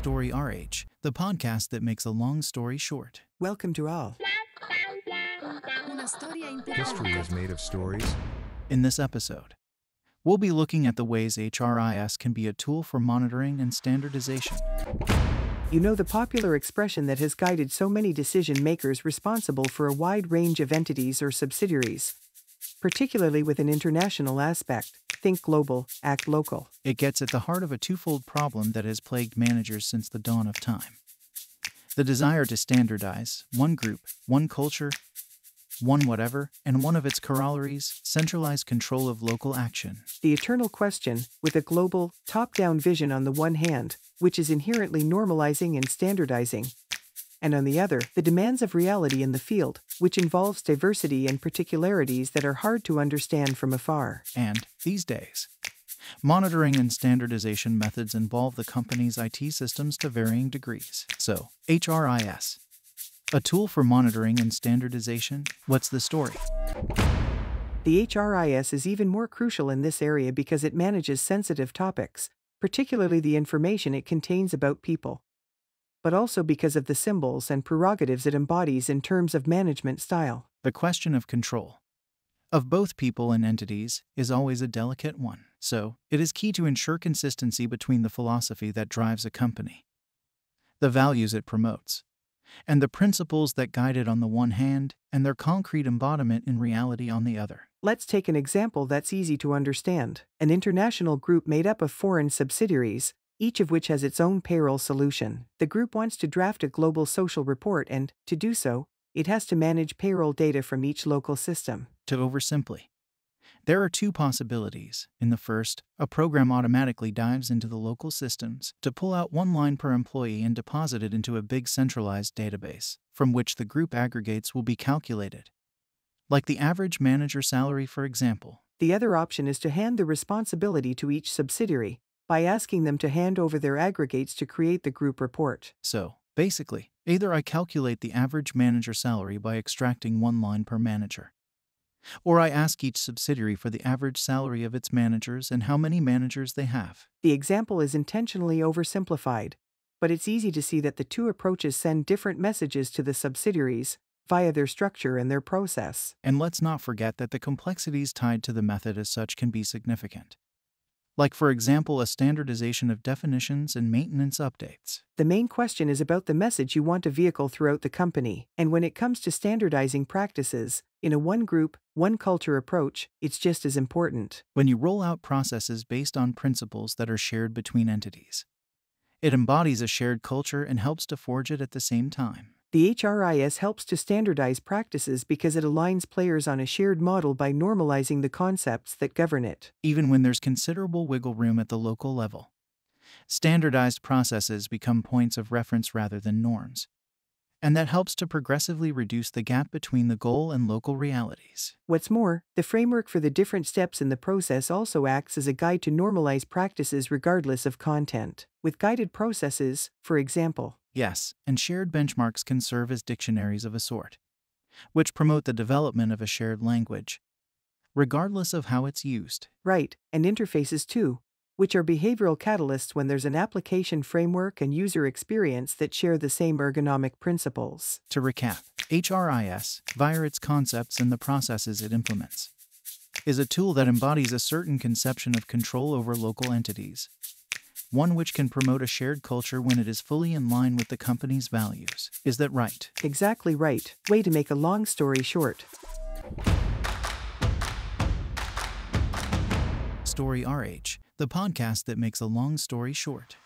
Story RH, the podcast that makes a long story short. Welcome to all. History is made of stories. In this episode, we'll be looking at the ways HRIS can be a tool for monitoring and standardization. You know the popular expression that has guided so many decision makers responsible for a wide range of entities or subsidiaries, particularly with an international aspect. Think global, act local. It gets at the heart of a twofold problem that has plagued managers since the dawn of time. The desire to standardize, one group, one culture, one whatever, and one of its corollaries, centralized control of local action. The eternal question, with a global, top-down vision on the one hand, which is inherently normalizing and standardizing, and on the other, the demands of reality in the field, which involves diversity and particularities that are hard to understand from afar. And, these days, monitoring and standardization methods involve the company's IT systems to varying degrees. So, HRIS, a tool for monitoring and standardization? What's the story? The HRIS is even more crucial in this area because it manages sensitive topics, particularly the information it contains about people, but also because of the symbols and prerogatives it embodies in terms of management style. The question of control of both people and entities is always a delicate one, so it is key to ensure consistency between the philosophy that drives a company, the values it promotes, and the principles that guide it on the one hand, and their concrete embodiment in reality on the other. Let's take an example that's easy to understand. An international group made up of foreign subsidiaries, each of which has its own payroll solution. The group wants to draft a global social report and, to do so, it has to manage payroll data from each local system. To oversimply, there are two possibilities. In the first, a program automatically dives into the local systems to pull out one line per employee and deposit it into a big centralized database, from which the group aggregates will be calculated, like the average manager salary, for example. The other option is to hand the responsibility to each subsidiary, by asking them to hand over their aggregates to create the group report. So, basically, either I calculate the average manager salary by extracting one line per manager, or I ask each subsidiary for the average salary of its managers and how many managers they have. The example is intentionally oversimplified, but it's easy to see that the two approaches send different messages to the subsidiaries via their structure and their process. And let's not forget that the complexities tied to the method as such can be significant. Like, for example, a standardization of definitions and maintenance updates. The main question is about the message you want to vehicle throughout the company, and when it comes to standardizing practices, in a one group, one culture approach, it's just as important. When you roll out processes based on principles that are shared between entities, it embodies a shared culture and helps to forge it at the same time. The HRIS helps to standardize practices because it aligns players on a shared model by normalizing the concepts that govern it. Even when there's considerable wiggle room at the local level, standardized processes become points of reference rather than norms, and that helps to progressively reduce the gap between the goal and local realities. What's more, the framework for the different steps in the process also acts as a guide to normalize practices regardless of content. With guided processes, for example, yes, and shared benchmarks can serve as dictionaries of a sort, which promote the development of a shared language, regardless of how it's used. Right, and interfaces too, which are behavioral catalysts when there's an application framework and user experience that share the same ergonomic principles. To recap, HRIS, via its concepts and the processes it implements, is a tool that embodies a certain conception of control over local entities, one which can promote a shared culture when it is fully in line with the company's values. Is that right? Exactly right. Way to make a long story short. Story RH, the podcast that makes a long story short.